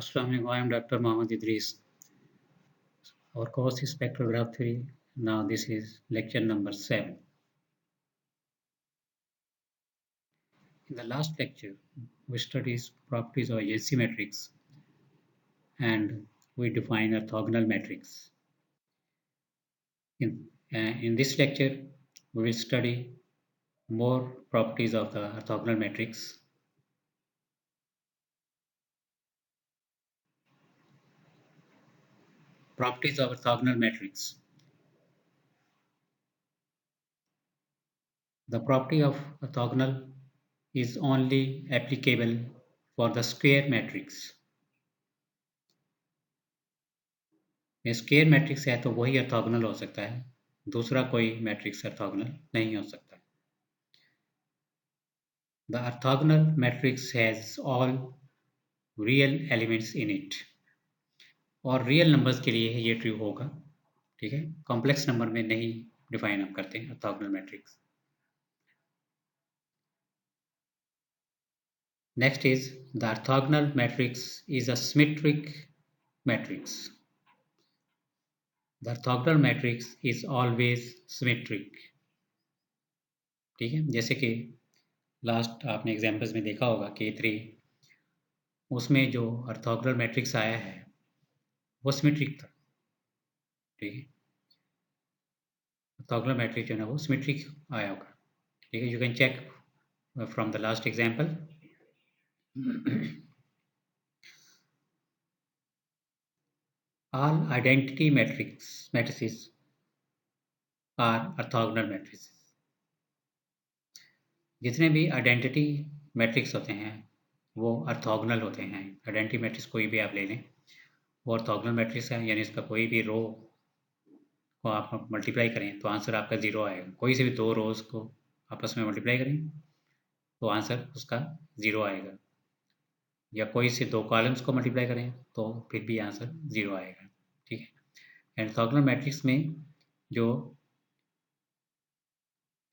Assalamualaikum, I am Dr. Mohammad Idris. Our course is spectrograph theory. Now this is lecture number 7. In the last lecture, we studied properties of agency matrix and we define orthogonal matrix. In this lecture, we will study more properties of the orthogonal matrix. Properties of orthogonal matrix. The property of orthogonal is only applicable for the square matrix. ये square matrix है तो वही orthogonal हो सकता है, दूसरा कोई matrix orthogonal नहीं हो सकता। The orthogonal matrix has all real elements in it. और रियल नंबर्स के लिए ये ट्रू होगा, ठीक है। कॉम्प्लेक्स नंबर में नहीं डिफाइन हम करते हैं orthogonal matrix. Next is the orthogonal matrix is a symmetric matrix. The orthogonal matrix is always symmetric. ठीक है, जैसे कि लास्ट आपने एग्जाम्पल्स में देखा होगा K3, उसमें जो ऑर्थोगोनल मैट्रिक्स आया है वो सिमेट्रिक था, ठीक है। ऑर्थोगोनल मैट्रिक्स जो है ना वो सिमेट्रिक आया होगा, ठीक है। You can check from the last example. All identity matrices are orthogonal matrices. जितने भी आइडेंटिटी मैट्रिक्स होते हैं वो ऑर्थोगोनल होते हैं। आइडेंटिटी मैट्रिक्स कोई भी आप ले लें वो ऑर्थोगोनल मैट्रिक्स है, यानी इसका कोई भी रो को आप मल्टीप्लाई करें तो आंसर आपका 0 आएगा। कोई से भी दो रोज को आपस में मल्टीप्लाई करें तो आंसर उसका 0 आएगा, या कोई से दो कॉलम्स को मल्टीप्लाई करें तो फिर भी आंसर 0 आएगा, ठीक है। ऑर्थोगोनल मैट्रिक्स में जो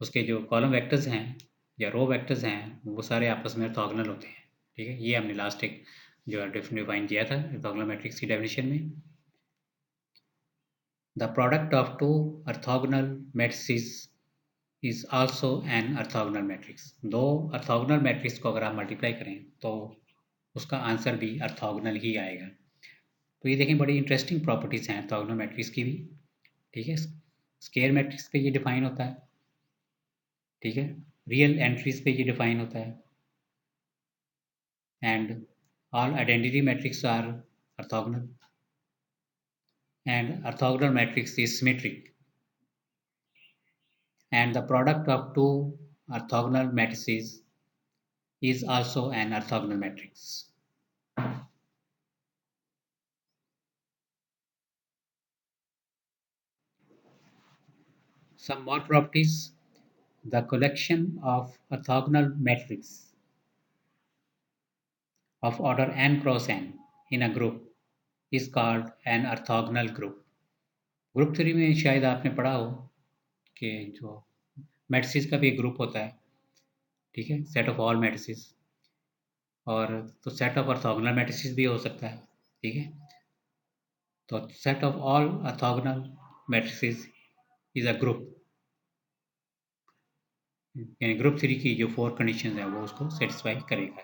उसके जो कॉलम वेक्टर्स हैं या रो वेक्टर्स हैं वो सारे आपस में ऑर्थोगोनल होते हैं, ठीक है। ये हमने लास्ट एक जो डिफाइन किया था ऑर्थोगोनल मैट्रिक्स की डेफिनेशन में। The product of two orthogonal matrices is also an orthogonal matrix. दो ऑर्थोगोनल मैट्रिक्स को अगर आप मल्टीप्लाई करें तो उसका आंसर भी ऑर्थोगोनल ही आएगा। तो ये देखें बड़ी इंटरेस्टिंग प्रॉपर्टीज़ हैं ऑर्थोगोनल मैट्रिक्स की भी, ठीक है। स्क्वायर मैट्रिक्स पे ये डिफाइन होता है, ठीक है। रियल एंट्रीज पे ये डिफाइन होता है, and all identity matrix are orthogonal and orthogonal matrix is symmetric, and the product of two orthogonal matrices is also an orthogonal matrix. Some more properties. The collection of orthogonal matrices of order n cross n in a group is called an orthogonal group. Group theory में शायद आपने पढ़ा हो कि जो matrices का भी एक ग्रुप होता है, ठीक है, सेट ऑफ ऑल मैट्रिसेस, और तो सेट ऑफ ऑर्थोगोनल मैट्रिसेस भी हो सकता है, ठीक है। तो set of all orthogonal matrices is a group, यानी ग्रुप थ्री की जो 4 कंडीशन है वो उसको सेटिस्फाई करेगा,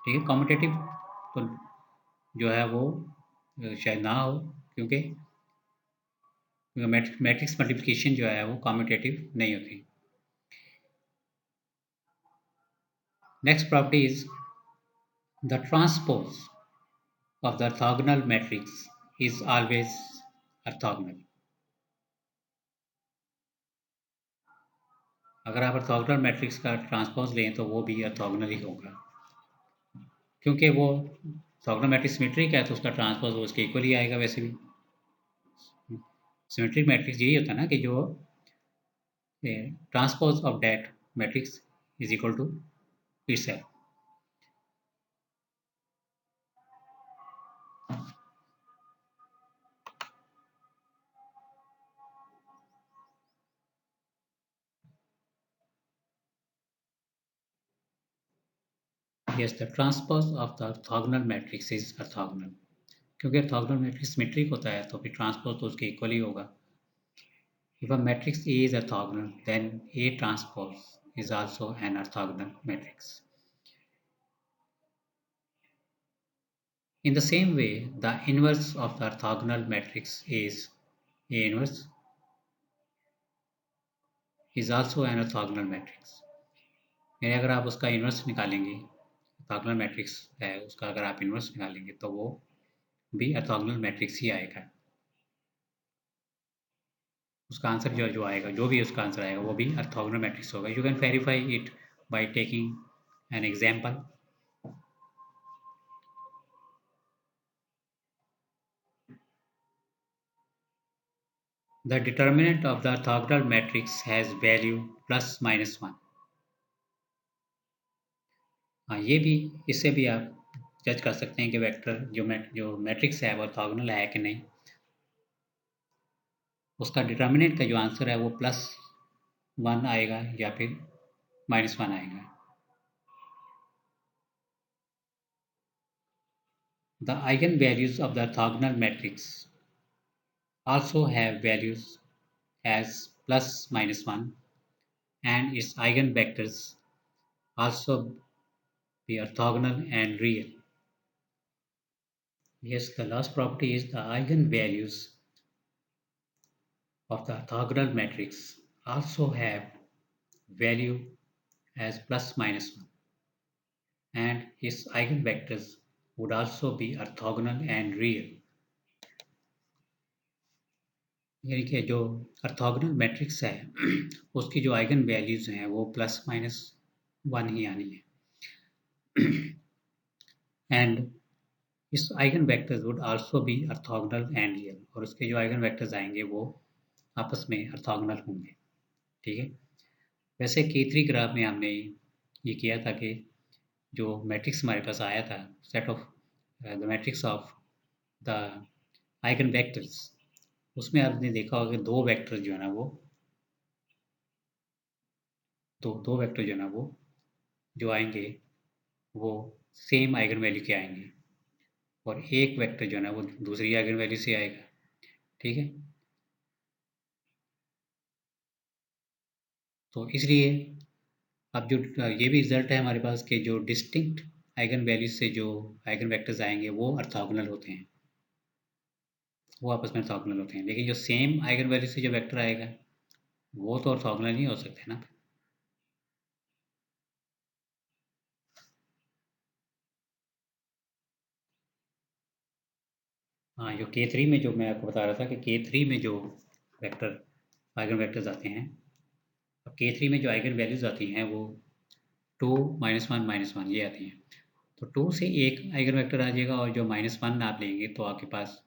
ठीक है। कॉम्यूटेटिव तो जो है वो शायद ना हो, क्योंकि मैट्रिक्स मल्टीप्लिकेशन जो है वो कॉम्यूटेटिव नहीं होती। Next property is the transpose of the orthogonal matrix is always orthogonal. अगर आप ऑर्थोगोनल मैट्रिक्स का ट्रांसपोज लें तो वो भी ऑर्थोगोनल ही होगा, क्योंकि वो ऑर्थोगोनल मैट्रिक्स सिमेट्रिक है तो उसका ट्रांसपोज वो उसके इक्वल ही आएगा। वैसे भी सिमेट्रिक मैट्रिक्स यही होता है ना कि जो transpose of that matrix is equal to itself. Yes, the transpose of the orthogonal matrix is orthogonal. क्योंकि orthogonal matrix सिमेट्रिक होता है तो फिर ट्रांसपोज तो उसके इक्वल ही होगा. If a matrix A is orthogonal, then A transpose is also an orthogonal matrix. In the same way, the inverse of the orthogonal matrix is A inverse is also an orthogonal matrix. यानी अगर आप उसका inverse निकालेंगे, orthogonal matrix है उसका अगर आप inverse निकालेंगे तो वो भी ऑर्थोगोनल मैट्रिक्स ही आएगा. उसका आंसर जो आएगा, जो भी उसका आंसर आएगा वो भी ऑर्थोगोनल मैट्रिक्स होगा. You can verify it by taking an example. The determinant of the orthogonal matrix has value plus minus 1. हाँ, ये भी इससे भी आप जज कर सकते हैं कि वेक्टर जो मैट्रिक्स है वो ऑर्थोगोनल है कि नहीं. उसका डिटर्मिनेंट का जो आंसर है वो +1 आएगा या फिर -1 आएगा. The eigenvalues of the orthogonal matrix also have values as plus minus 1 and its eigenvectors also be orthogonal and real. Yes, the last property is the eigenvalues of the orthogonal matrix also have value as plus minus 1 and its eigenvectors would also be orthogonal and real. यानी कि जो orthogonal matrix है उसकी जो eigen values हैं वो +-1 ही आनी है. एंड इस eigen vectors would also be orthogonal and real, और उसके जो आइगन वेक्टर्स आएंगे वो आपस में ऑर्थोगोनल होंगे. ठीक है. वैसे K3 ग्राफ में हमने ये किया था कि जो मैट्रिक्स हमारे पास आया था, set of the matrix of the eigen vectors, उसमें आपने देखा होगा कि दो वेक्टर जो है ना वो दो वेक्टर जो है ना वो जो आएंगे वो सेम आइगन वैल्यू के आएंगे, और एक वेक्टर जो है ना वो दूसरी आइगन वैल्यू से आएगा. ठीक है. तो इसलिए अब जो ये भी रिजल्ट है हमारे पास कि जो डिस्टिंक्ट आइगन वैल्यू से जो आइगन वेक्टर्स आएंगे वो ऑर्थोगोनल होते हैं, वो आपस में ऑर्थोगोनल होते हैं. लेकिन जो सेम आइगन वैल्यू से जो वेक्टर आएगा वो तो ऑर्थोगोनल नहीं हो सकते ना. हाँ, जो K3 में जो मैं आपको बता रहा था कि K3 में जो वेक्टर आइगन वेक्टर्स आते हैं, अब K3 में जो आइगन वैल्यूज आती हैं वो 2 -1 -1 ये आती हैं. तो 2 से एक आइगन वेक्टर आ जाएगा और जो -1 आप लेंगे तो आपके पास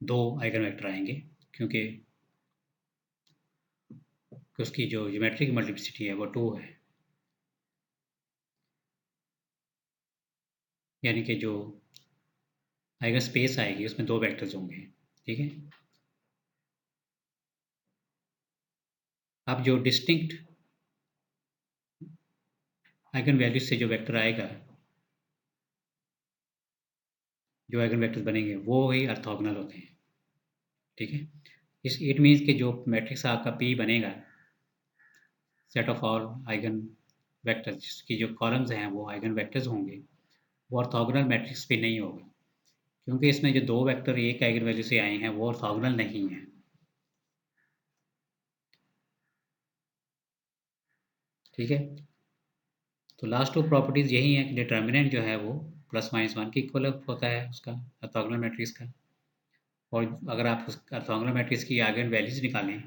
दो आइगन वेक्टर आएंगे, क्योंकि उसकी जो ज्योमेट्रिक मल्टीप्लिसिटी है वो 2 है. यानी कि जो आइगन स्पेस आएगी उसमें दो वेक्टर्स होंगे. ठीक है. अब जो डिस्टिंक्ट आइगन वैल्यूज से जो वेक्टर आएगा, जो आइगन वेक्टर्स बनेंगे वो ही ऑर्थोगोनल होते हैं. ठीक है. इट मीन्स कि जो मैट्रिक्स आपका P बनेगा, set of all eigen vectors, जिसकी जो कॉलम्स हैं वो आइगन वेक्टर्स होंगे, वो ऑर्थोगोनल मैट्रिक्स पे नहीं होगा, क्योंकि इसमें जो दो वेक्टर एक आइगन वैल्यू से आए हैं वो ऑर्थोगोनल नहीं हैं. ठीक है. तो लास्ट टू प्रॉपर्टीज़ यही हैं कि डिटर्मिनेंट जो है वो +-1 के इक्वल होता है उसका ऑर्थोगोनल मैट्रिक्स का, और अगर आप उस ऑर्थोगोनल मैट्रिक्स की आइगन वैल्यूज निकालें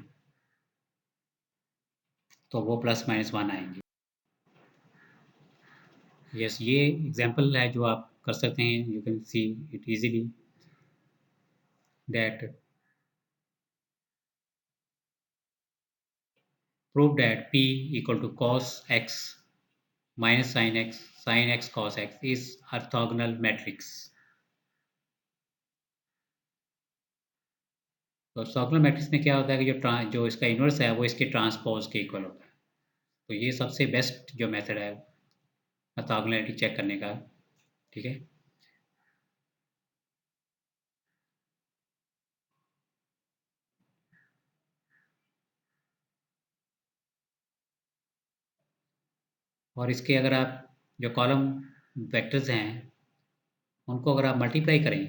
तो वो +-1 आएंगी. यस, ये एग्जांपल है जो आप कर सकते हैं. You can see it easily that prove that P equal to cos x minus sin x cos x is orthogonal matrix. तो ऑर्थोगोनल मैट्रिक्स में क्या होता है कि जो इसका इन्वर्स है वो इसके ट्रांसपोज के इक्वल होता है. तो ये सबसे बेस्ट जो मेथड है ऑर्थोगोनैलिटी चेक करने का, ठीक है। और इसके अगर आप जो कॉलम वेक्टर्स हैं उनको अगर आप मल्टीप्लाई करें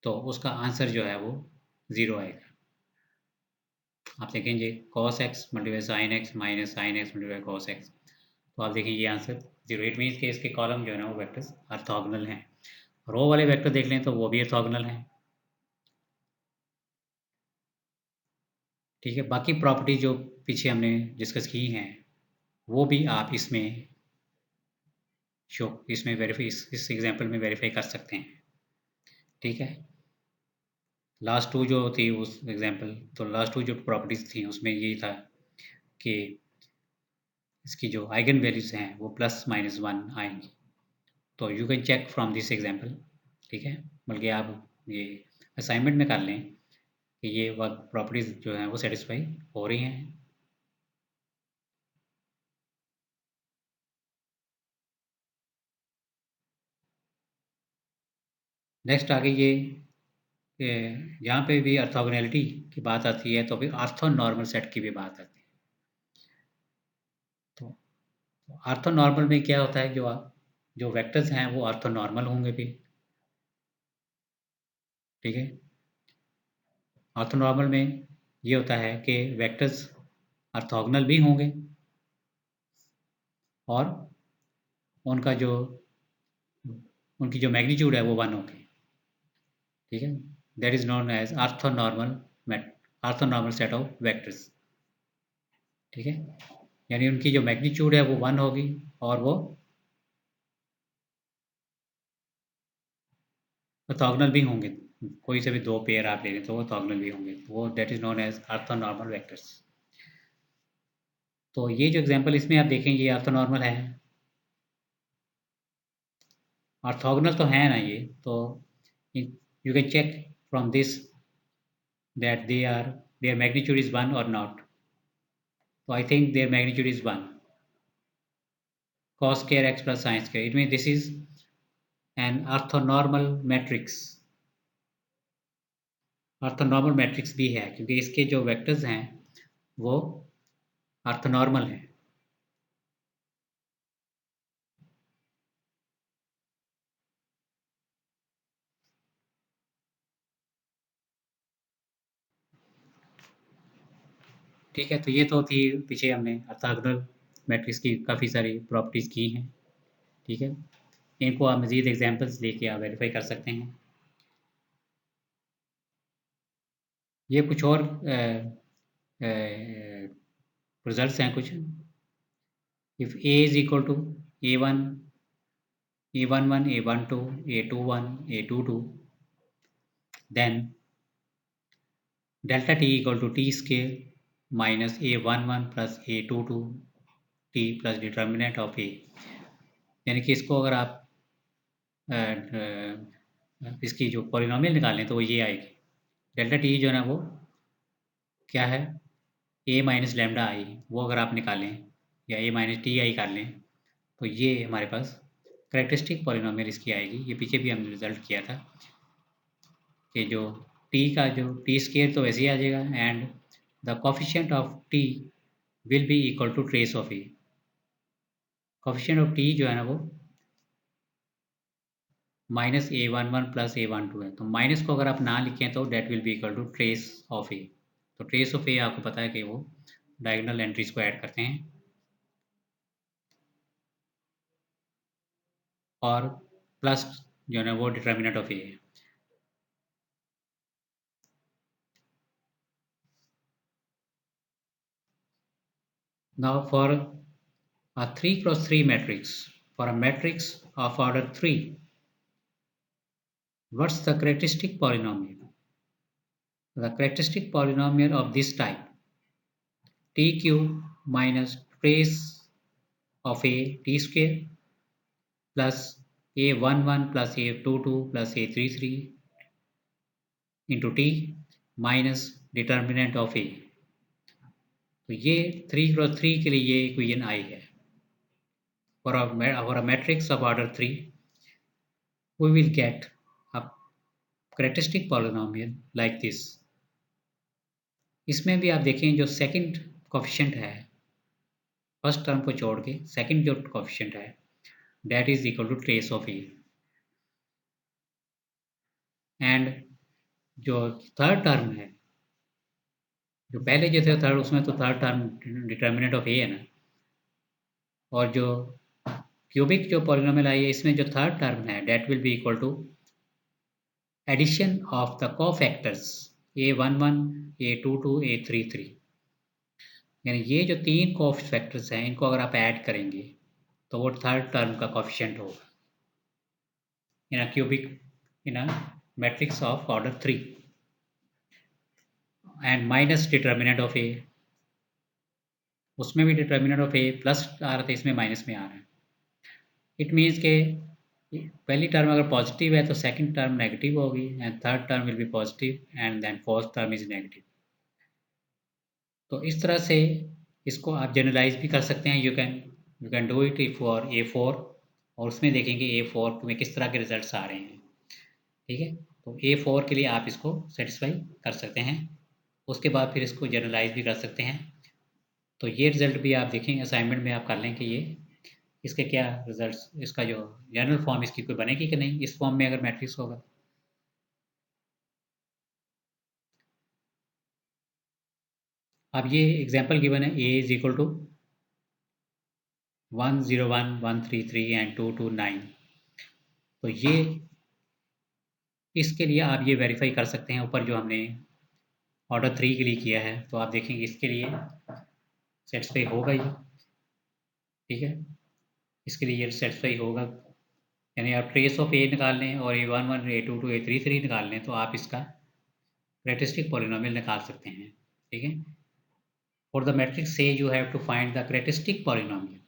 तो उसका आंसर जो है वो 0 आएगा। आप देखेंगे cos x multiply sine x minus sine x multiply cos x, तो आप देखेंगे ये आंसर 0। इट मीन्स कि इसके कॉलम जो है ना वो वेक्टर्स ऑर्थोगोनल हैं। रो वाले वेक्टर देख लें तो वो भी ऑर्थोगोनल हैं, ठीक है। बाकी प्रॉपर्टी जो पीछे हमने डिस्कस की हैं वो भी आप इसमें वेरीफाई इस एग्जाम्पल में वेरीफाई कर सकते हैं, ठीक है। लास्ट टू जो थी उस एग्जाम्पल, तो लास्ट टू जो प्रॉपर्टीज थी उसमें यही था कि इसकी जो आइगन वैल्यूज हैं वो +-1 आएंगी। तो you can check from this example, ठीक है। बल्कि आप ये असाइनमेंट में कर लें कि ये वर्क प्रॉपर्टीज जो हैं वो सेटिस्फाई हो रही हैं। नेक्स्ट आगे ये यहाँ पे भी ऑर्थोगोनैलिटी की बात आती है तो फिर ऑर्थोनॉर्मल सेट की भी बात आती है। तो ऑर्थोनॉर्मल में क्या होता है, जो वेक्टर्स हैं वो ऑर्थोनॉर्मल होंगे भी, ठीक है। ऑर्थोनॉर्मल में ये होता है कि वेक्टर्स ऑर्थोगोनल भी होंगे और उनका जो उनकी जो मैग्नीट्यूड है वो 1 होगी, ठीक है। That is known as orthonormal set of vectors, ठीक है। यानी उनकी जो मैग्नीट्यूड है वो 1 होगी और वो ऑर्थोगोनल भी होंगे। कोई से भी दो पेयर आप ले लें तो वो ऑर्थोगोनल भी होंगे, वो that is known as orthonormal vectors. तो ये जो एग्जांपल इसमें आप देखेंगे ये ऑर्थोनॉर्मल है, ऑर्थोगोनल तो है ना ये, तो you can check from this that their magnitude is 1 or not. So I think their magnitude is 1. Cos square x plus sin square. It means this is an orthonormal matrix. Orthonormal matrix भी है क्योंकि इसके जो vectors हैं वो orthonormal हैं। ठीक है, तो ये तो थी पीछे हमने ऑर्थोगोनल मैट्रिक्स की काफ़ी सारी प्रॉपर्टीज़ की हैं, ठीक है। इनको आप मज़ीद एग्जांपल्स लेके आप वेरीफाई कर सकते हैं। ये कुछ और रिजल्ट्स हैं कुछ। If a is equal to a1 a11 a12 a21 a22 then delta t equal to t square minus a11 plus a22 t plus determinant of a। यानी कि इसको अगर आप इसकी जो पॉलिनोमियल निकालें तो वो ये आएगी। डेल्टा टी जो है ना वो क्या है, a माइनस लेमडा आई, वो अगर आप निकालें या a माइनस टी आई कर लें तो ये हमारे पास करेक्टरिस्टिक पॉलिनोमियल इसकी आएगी। ये पीछे भी हमने रिजल्ट किया था कि जो t का जो टी स्केयर तो वैसे ही आ जाएगा and the coefficient of t will be equal to trace of A. Coefficient of t जो है ना वो -a11 प्लस a12 है, तो माइनस को अगर आप ना लिखें तो that will be equal to trace of A. तो ट्रेस ऑफ ए आपको पता है कि वो डायगोनल एंट्रीज को ऐड करते हैं और प्लस जो है ना वो डिटर्मिनेंट ऑफ ए है। Now for a 3x3 matrix, for a matrix of order 3, what's the characteristic polynomial? The characteristic polynomial of this type t cube minus trace of a t square plus a11 plus a22 plus a33 into t minus determinant of a। तो ये 3x3 के लिए ये equation आई है। for a matrix of order 3, we will get a characteristic polynomial like this. इसमें भी आप देखें जो सेकंड कोफिशिएंट है, फर्स्ट टर्म को छोड़ के सेकंड जो कोफिशिएंट है, that is equal to trace of a, and जो थर्ड टर्म है, जो पहले जो थे थर्ड, उसमें तो थर्ड टर्म डिटर्मिनेंट ऑफ ए है ना, और जो क्यूबिक जो पॉलिनोमियल आई है इसमें जो थर्ड टर्म है that will be equal to addition of the cofactors a11, a22, a33, यानी ये जो तीन कोफैक्टर्स हैं इनको अगर आप ऐड करेंगे तो वो थर्ड टर्म का कोफिशिएंट होगा in a cubic in a matrix of order 3, and minus determinant of A, उसमें भी डिटर्मिनेंट ऑफ ए प्लस आ रहा था, इसमें माइनस में आ रहा है. इट मीन्स के पहली टर्म अगर पॉजिटिव है तो सेकंड टर्म नेगेटिव होगी, and third term will be positive, and then fourth term is negative. तो इस तरह से इसको आप जनरलाइज भी कर सकते हैं. You can do it for A4, और उसमें देखेंगे A4 में किस तरह के रिजल्ट्स आ रहे हैं. ठीक है, तो A4 के लिए आप इसको सेटिस्फाई कर सकते हैं. उसके बाद फिर इसको जनरलाइज भी कर सकते हैं. तो ये रिजल्ट भी आप देखेंगे असाइनमेंट में, आप कर लें कि ये इसके क्या रिजल्ट्स, इसका जो जनरल फॉर्म इसकी कोई बनेगी कि नहीं इस फॉर्म में अगर मैट्रिक्स होगा. अब ये एग्जांपल गिवन है A is equal to 101, 133 and 229. तो ये इसके लिए आप ये वेरीफाई कर सकते हैं ऊपर जो हमने ऑर्डर 3 के लिए किया है. तो आप देखेंगे इसके लिए सेटिस्फाई होगा ये. ठीक है, इसके लिए ये सेटिस्फाई होगा, यानी आप ट्रेस ऑफ ए निकाल लें और A11, A22, A33 निकाल लें तो आप इसका कैरेक्टरिस्टिक पॉलिनोमियल निकाल सकते हैं. ठीक है, फॉर द मैट्रिक्स से you have to find the characteristic polynomial.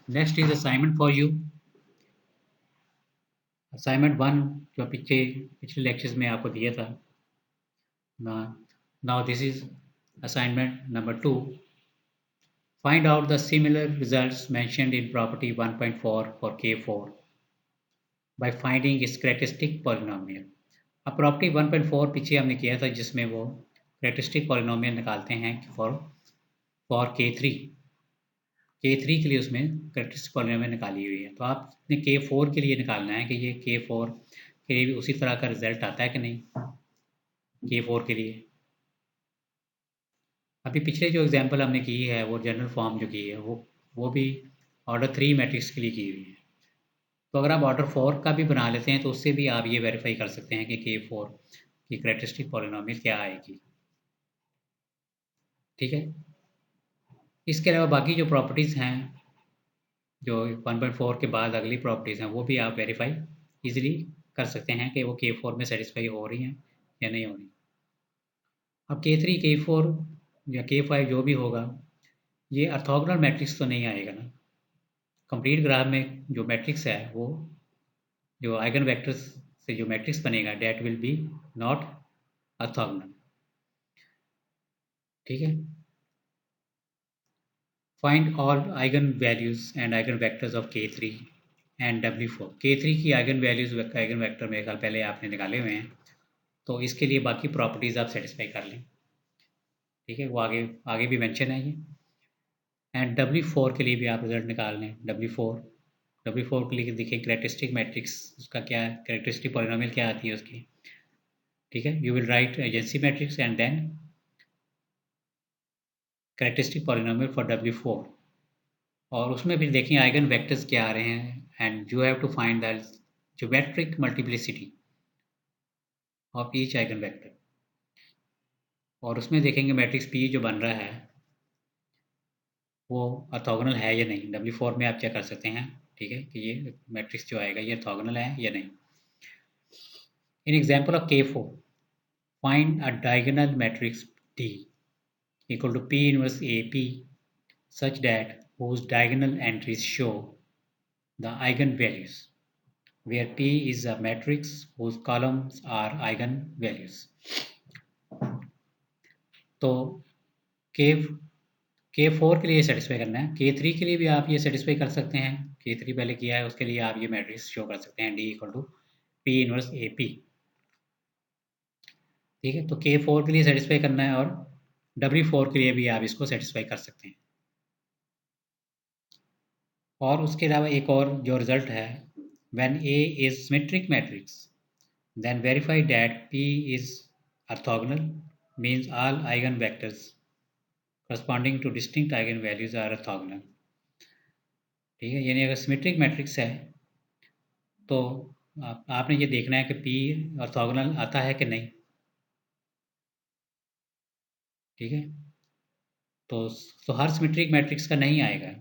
Next is assignment for you. Assignment 1 जो पिछले लेक्चर्स में आपको दिया था. Now this is assignment number 2. Find out the similar results mentioned in property 1.4 for K4 by finding its characteristic polynomial. अब property 1.4 पीछे हमने किया था जिसमें वो characteristic polynomial निकालते हैं फॉर K3. K3 के लिए उसमें characteristic polynomial निकाली हुई है. तो आपने K4 के लिए निकालना है कि ये K4 के लिए भी उसी तरह का रिजल्ट आता है कि नहीं. K4 के लिए अभी पिछले जो एग्जांपल हमने की है वो जनरल फॉर्म जो की है वो भी ऑर्डर 3 मैट्रिक्स के लिए की हुई है. तो अगर आप ऑर्डर 4 का भी बना लेते हैं तो उससे भी आप ये वेरीफाई कर सकते हैं कि K4 की कैरेक्टरिस्टिक पॉलिनोमियल क्या आएगी. ठीक है, इसके अलावा बाकी जो प्रॉपर्टीज़ हैं जो 1.4 के बाद अगली प्रॉपर्टीज़ हैं वो भी आप वेरीफाई इजीली कर सकते हैं कि वो K4 में सेटिस्फाई हो रही हैं या नहीं हो रही. अब K3, K4 या K5 जो भी होगा ये ऑर्थोगोनल मैट्रिक्स तो नहीं आएगा ना. कंप्लीट ग्राफ में जो मैट्रिक्स है वो जो आइगन वेक्टर्स से जो मैट्रिक्स बनेगा that will be not orthogonal. ठीक है, find all eigen values and eigen vectors of K3 and W4. K3 की आइगन वैल्यूज आइगन वेक्टर मेरे ख्याल पहले आपने निकाले हुए हैं, तो इसके लिए बाकी प्रॉपर्टीज़ आप सेटिस्फाई कर लें. ठीक है, वो आगे आगे भी मेंशन है ये. एंड W4 के लिए भी आप रिजल्ट निकाल लें. W4 के लिए देखिए कैरेक्टरिस्टिक मैट्रिक्स उसका क्या है, कैरेक्टरिस्टिक पॉलिनोमियल क्या आती है उसकी. ठीक है, you will write adjacency matrix and then characteristic polynomial for W4, और उसमें भी देखें आइगन वेक्टर्स क्या आ रहे हैं, and you have to find the geometric multiplicity of each eigen vector. और उसमें देखेंगे मैट्रिक्स P जो बन रहा है वो ऑर्थोगोनल है या नहीं. W4 में आप चेक कर सकते हैं. ठीक है, कि ये मैट्रिक्स जो आएगा ये ऑर्थोगोनल है या नहीं. In example of K4 find a diagonal matrix D equal to P inverse AP such that whose diagonal entries show the eigenvalues. where P is a matrix whose columns are eigen values. तो K4 के लिए satisfy करना है। K3 के लिए भी आप ये सेटिस्फाई कर सकते हैं। K3 पहले किया है, उसके लिए आप ये मैट्रिक्स शो कर सकते हैं, D equal to P inverse AP। ठीक है, तो K4 के लिए सेटिस्फाई करना है और W4 के लिए भी आप इसको सेटिस्फाई कर सकते हैं। और उसके अलावा एक और जो रिजल्ट है, when A is symmetric matrix then verify that P is orthogonal, means all eigenvectors corresponding to distinct eigenvalues are orthogonal। ठीक है, यानी अगर सिमेट्रिक मैट्रिक्स है तो आपने ये देखना है कि P ऑर्थोगोनल आता है कि नहीं। ठीक है, तो हर सिमेट्रिक मैट्रिक्स का नहीं आएगा,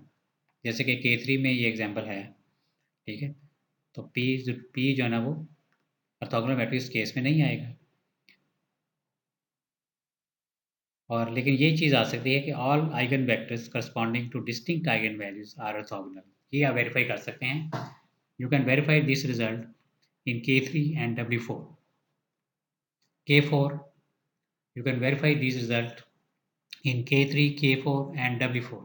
जैसे कि K3 में ये एग्जांपल है। ठीक है, तो P जो है ना वो ऑर्थोगोनल मैट्रिक्स केस में नहीं आएगा। और लेकिन ये चीज़ आ सकती है कि all eigen vectors corresponding to distinct eigen values are orthogonal. ये आप वेरीफाई कर सकते हैं। You can verify this result in K3 and W4। K4 you can verify these result in K3, K4 and W4।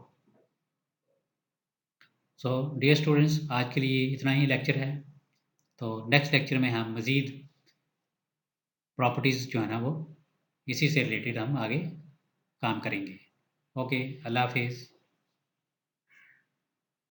So dear students, आज के लिए इतना ही lecture है। तो नेक्स्ट लेक्चर में हम मज़ीद प्रॉपर्टीज़ जो है ना वो इसी से रिलेटेड हम आगे काम करेंगे। ओके, अल्लाह हाफिज़।